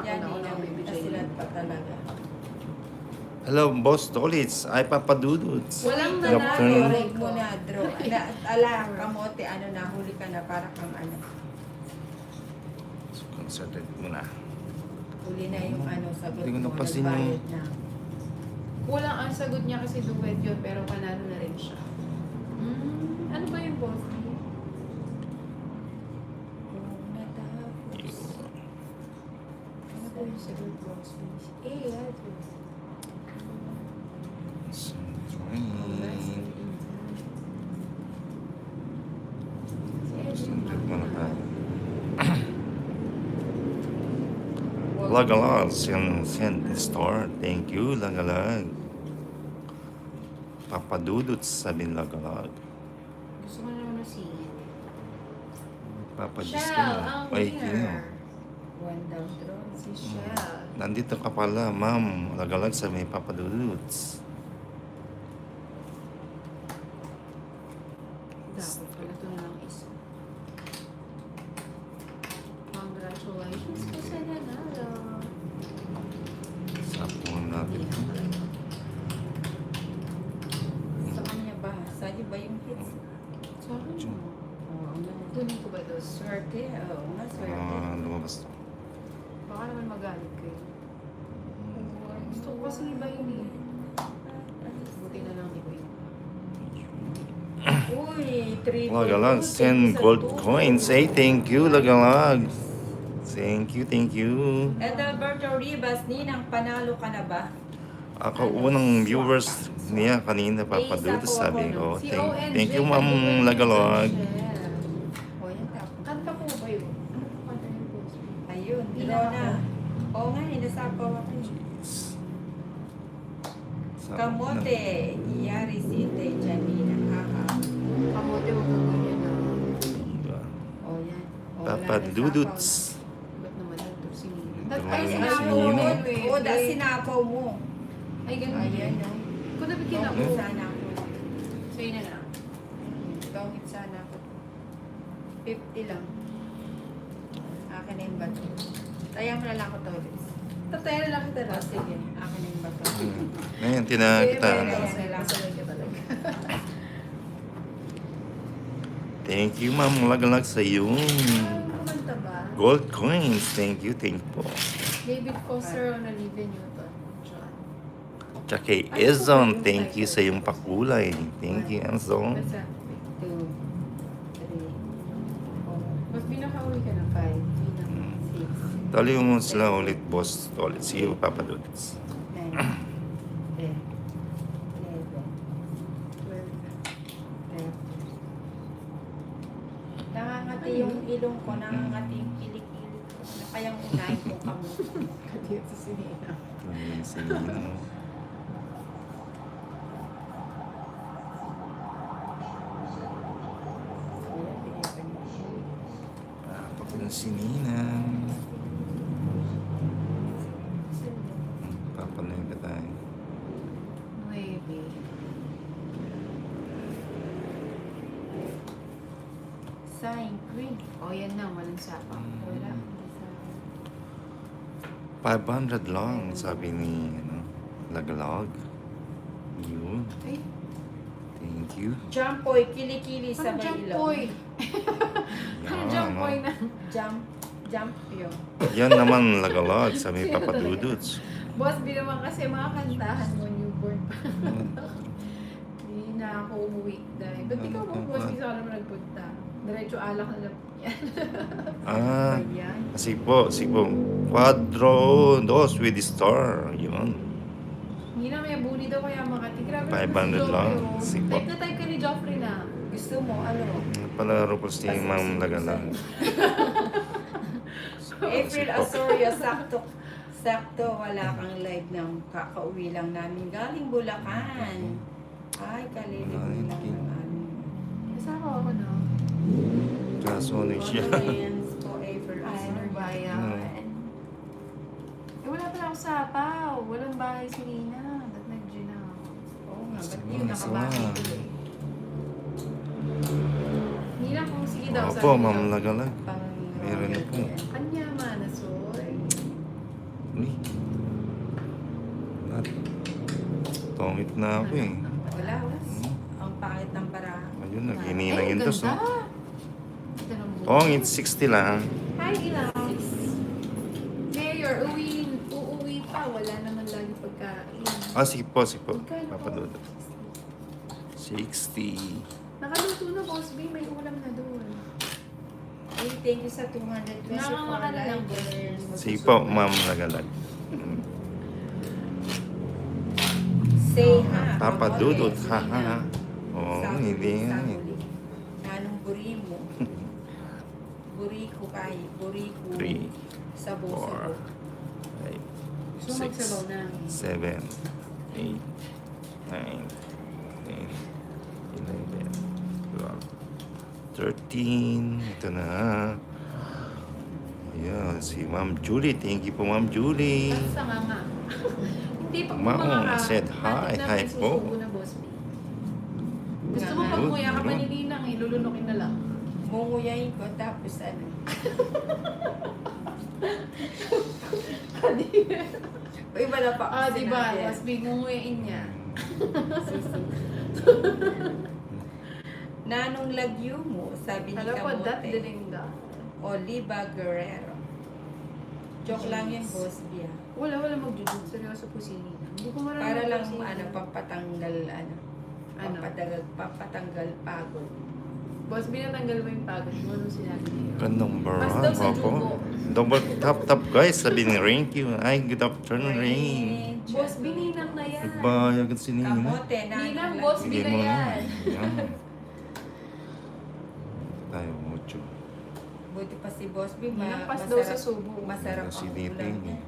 Yan, ako na bibigay. nasilat pa talaga. Hello, Boss Dolitz. Ay, Papaduduts. Walang Good nanalo. afternoon. Break mo na, draw. Ala, kamote, ano na, huli ka na, para kang ano. Concentrate muna. Huli na yung ano, sagot Hindi ko mo, napansin nagbayad yung- na. Kulang ang sagot niya kasi duwet yun, pero panalo na rin siya. Ano ba yung boss? Kung natapos. Ano ba yung sagot box, please? Ito. Concentrate muna pa. Lagalag, send store. Thank you, Lagalag. Papaduduts, sabi ng Lagalag. Gusto ko naman nasingin. Papadisco. Shell, ang Ay, kino. winner. One down draw. Si Shell. Nandito ka pala, ma'am. Lagalag sa may Papaduduts. Dapat pala ito na lang isa. Congratulations po sa nanalo. Sapuhan natin. Sa kanya ba? Sa iyo ba yung hits? Sa akin mo. Oo, ano. Tunin ko ba ito? Swerte. Oo, nga, swerte. Lumabas. Baka naman magalit kayo. Gusto ko kasi iba yun eh. Buti na lang iba yun. Uy, 3 Lagalag, send gold coins. Hey, thank you, Lagalag. Thank you. Adalberto Rivas, Ninang, panalo ka na ba? Ako, unang viewers niya kanina, Papaduduts, sabi ko. Thank you, ma'am Lagalag. O, yan tapos. Kanta po ba yun? Ano po kanta yung post? Ayun, draw na. Oo nga, nasapaw ako. Kamote, Iyari City, Janina, Kamote, huwag kang ganyan na. O, yan. O, wala Papaduduts. Ba't naman ito si Nina? Ay, Ay, si sinapo Nina. mo. nasapaw. O, dahil sinapaw mo. Ay, ganun. Ayan, o. Kung nabigyan ako. Gawin sana ako. So, yun na lang. Gawin sana ako. 50 lang. Akin na yung bato. Tayang mo na lang ako to, Liz. Tataya na lang kita O, lang. sige. Akin na yung bato. Ngayon, kita. Masanay ka talaga. Thank you, ma'am Lagalag sa yung Ay, kumanta ba? gold coins. Thank you po. David Foster on Olivia Newton. John. Tsaka kay Ezon, thank you sa yung pakulay. Thank you, Ezon. Basta, 2, 3, 4, mas binakauli ka ng 5. 6, Tali mo sila ulit, boss. Ulit. See you, Papaduduts. 9, 10, 11, 12, 13. Nangangati yung ilong ko, nangangati yung kilik-kilik ko. Na kayang unahin ko kamo. Kadiyat sa sinina. Pakulang si Ninang. Papanoy ka tayo. 9. Sign, green. O, yan na. Walang sapa. Wala. 500 lang, sabi ni Lagalag. Yun. Ay, Thank you. Jampoy, kilikili sa ano may jump ilong. boy? Ano jump boy na? Jump yun. Yan naman Lagalag, sabi ni Papaduduts. Boss, di naman kasi mga kantahan mo newborn pa. Hindi na ako umuwi dahil. Ba't ikaw mo, boss, hindi sa alam nagpunta? Diretso alak na lang yan. Ah, Ayan. si po. Quadro dos with the star. Yun. Hindi na may bully daw kaya makati. Grabe 500 lang. Sipo. Type na type ka ni Joffrey na. Gusto mo, ano? Palaro ko si Ma'am Lagalag. April Asorio, sakto. Sakto, wala kang live ng kakauwi lang namin. Galing Bulacan. Ay, kalilibin lang ng amin. Kasama ako no? Kaso ano siya. Condolence po, April Ay, Asorio. bayan. Eh, wala pala ako sapaw. Walang bahay si Nina. Ba't nag-gin ako? Oo nga, ba't Sige, yun nakabahay sige. ko eh? Nina, kung sige daw. Opo, Ma'am Lagalag. Pang Meron na po. Kanya, manasoy. Gumamit na ako eh. Wala, ang pangit ng para. Ayun, naghininang yun dos. ganda. Oh. Ganda ng buhok. Oh, it's 60 lang. Hi, Ilaw. Mayor, uuwi pa. Wala naman lagi pagkain. Ah, sige po, sige po. Magkano po? Papadudot. 60. Nakaluto na, Boss B. May ulam na doon. Hey, thank you sa 224 Nakakaka na lang, likers. Sige po, ma'am nagalag. Say ha. Papadudot, Kamote, ha ha. Nina. Oo, Sabuli, hindi yan eh. sabuli. Anong buri mo? Buri ko kay, buri ko. 3, Sabo-sabo. 5, So, magsabaw na. 7, 8, 9, 10, 11, 12, 13. Ito na. Ayan, si Ma'am Julie. Thank you po, Ma'am Julie. Basta nga. Hindi pag Ma'am, mga said hi. Hi po. Na, Boss B. Gusto mo Nga. pag muya ka pa Good. ni Ninang, lulunukin na lang. Munguyain ko, tapos ano. Uy, wala pa. Ah, di ba? sinabi. Boss B, ngunguyain niya. Nanong lagyo mo, sabi ni Alam ko, that Kamote. dilinga. Oliva Guerrero. Joke lang yun, boss Bia. Wala magjujud. Seryoso po si Ninang. Hindi ko marami Para lang, si Ninang. pampatanggal, Ano? pampatanggal pagod. Boss B, natanggal mo yung pagod mo nung sinabi niyo. Number Mas 1. daw sa Opo. jugo. Double tap guys. Sabi ni Rain Q. Ay, good afternoon, Rain. Boss B, Ninang na yan. Nagbayag si Nina. Kamote, Ninang, nanong boss, lagyo. Sige Bigay mo na. yan. Yan. Tayo, mucho. Buti pa si boss B, Ninang, pas daw sa subo. Masarap Si ang Dito ulam yun niya. eh.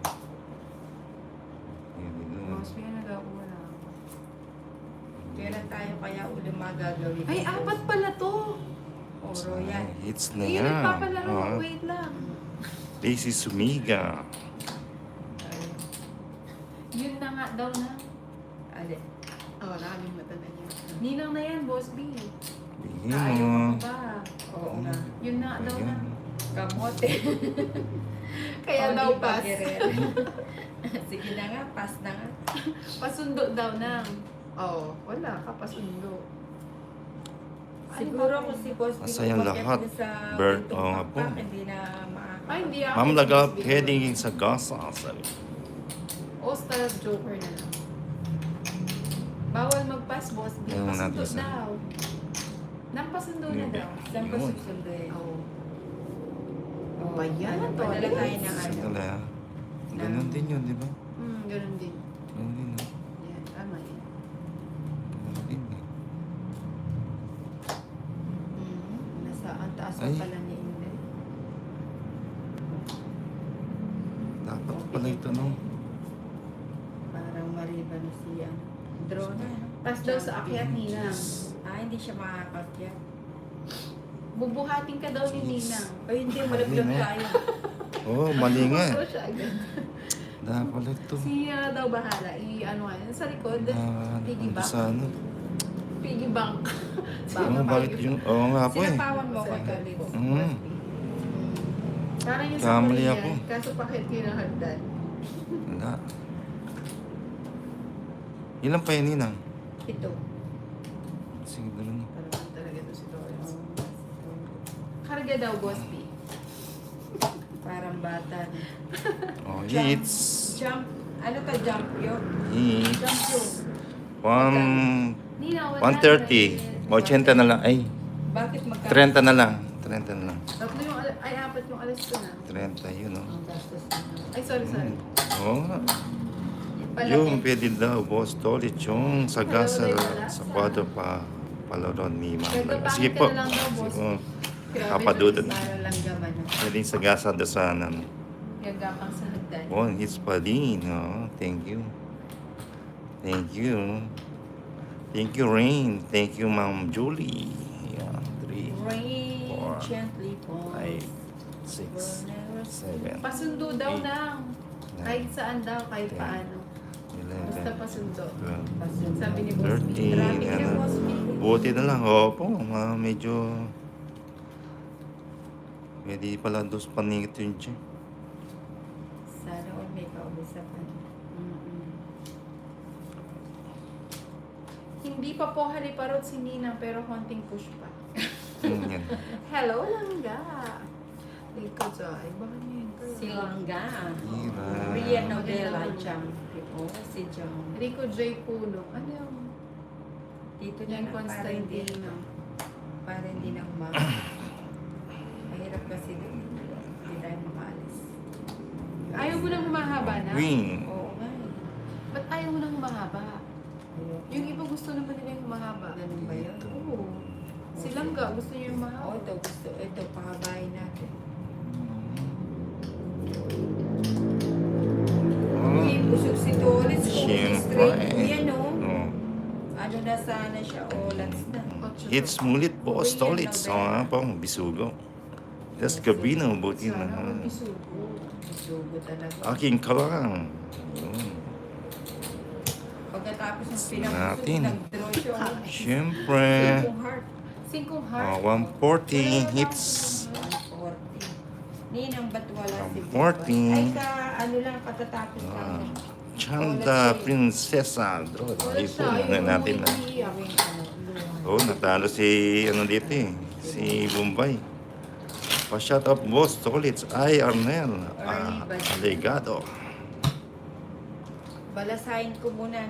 Yun, yun. Boss B, nag-wala. Kailan tayo kaya ulam magagawin? Ay, apat pala to. O, Royal. Hits na Ayun, yan. nagpapalaro. Ah, Wait lang. Daisy Sumiga. Ay, Yun na nga daw na. alin. Oh, nakalimutan na niya. Ninang na yan, Boss B. Bigyan Ayaw mo. mo ba? Oo nga. Yun na nga daw na. Ayan. Kamote. Kaya Oliva daw pass. Guerrero. Sige na nga, pass na nga. Pasundo daw na. Oh, wala ka pasundo. Siguro kung si Boss B Masayang umakyat lahat. na sa Bird, pintong oo nga po. pakpak, hindi na makaka... Ay, hindi ako. Ma'am, laga heading sa gasa. Sabi. All-star joker na lang. Bawal mag-pass, Boss B. Ayaw Pasundo natin sa- daw. Nang pasundo na Hindi. daw. Saan pa Yun. susunduin? Oo. Oh, Ba yan? Padala tayo ng Sa ano. tala. Ganun din yun, di ba? Ganun din. Ganun din. ah. Yan, tama yan. Ganun din eh. Nasa ang taas Ay. pa pala ni Inde. Dapat pala ito, no? Parang mariban siya. Drone na. no? Pass daw sa akyat, Ninang. Ah, hindi siya makakakyat. Bubuhatin ka daw ni Ninang. Ay, hindi. Malaglag Mali na. tayo. Oh, mali nga. Gusto siya agad. Dapat ito. Siya daw bahala. I-ano nga yan. Sa likod. Piggy Ano bank. sa ano? Piggy bank. Oo, bakit yung... Oo nga po eh. Sinapawan mo ko Sa galit. likod. Mm. Parang yung sa Kamali Korean. ako. Kaso bakit kinahagdan? Wala. Ilan pa yan, Ninang? Ito. Sige, dalo na. Parang talaga ito si Lawrence. Karga daw, Boss B. Parang bata. no? Oh, hits. Jump. Ano ka jump yun? Hits. Jump yun. Nina, 130. 80 na lang. Ay, Bakit magkano? 30 na lang. 30 na lang. Tatlo yung, ay apat yung alas ko na. 30, yun, oh. Ang gastos na. Ay, sorry. Oo nga. Palaki. Yung pwede daw, boss, tolit yung sagasa sa kwadro pa palaron ni Ma'am. Gagapangit Sige ka po. na lang daw, boss. Sige, Grabe, kapadudod. Para lang gaman. no? Pwede yung sagasa dasanan. Gagapang sa hagdan. One hits pa din. Oh, thank you. Thank you. Thank you, Rain. Thank you, Ma'am Julie. Yeah, 3, Rain Four. gently falls. 5, 6, Will never 7, Pasundo daw Eight. na. Kahit saan daw, kahit Ten. paano. Basta 11, pasundo. 12, Sabi ni Boss B. 13. Traffic na, Ano. Boss B. Buti na lang. Opo, medyo... Pwede pala dos paningit yun siya. Sana all may kaubusapan. Hindi pa po haliparot si Nina, pero konting push pa. Yan. Hello, Langga! Rico Joy, baka niya yun. Si Langga. Hira. Rian Novela, Jam. Oh, si Jam. Rico J. Puno. Ano yung Dito na Yan lang, para hindi, Constantino? para hindi na mahirap kasi doon. Hindi tayo makaalis. Ayaw mo nang humahaba na? Green. Oo nga eh. Ba't ayaw mo nang humahaba? Ayoko. Yung iba gusto naman nila yung humahaba. Ganun ba yun? Oo. Si Langga, gusto niya yung Oo, mahaba. ito, pahabayin natin. Oh. Uy, busog si Doris. Siyempre. Straight yan, oh. Oh. Ano na sana siya, olats na. It's mulit po, stolits. O nga po, bisugo. Just Gabino, buti na. Sana mag-isugo. Sugo talaga. Aking kalang. Yun. Pagkatapos ng Natin. pinapusog, nag-draw siya. oh. Siyempre. Yung heart. 5 heart. 140 hits. 140. Ninang, ba't wala si 140. Ay, ano lang, katatapos Ah. lang. Chanta Prinsesa. Draw. Wala Ito, siya. na natin na. Umiiyak. Oh, natalo si ano dito eh. Si Bombay. Pa-shut up boss, Tolits. Ay, Arnel. Alegado. Balasahin ko muna.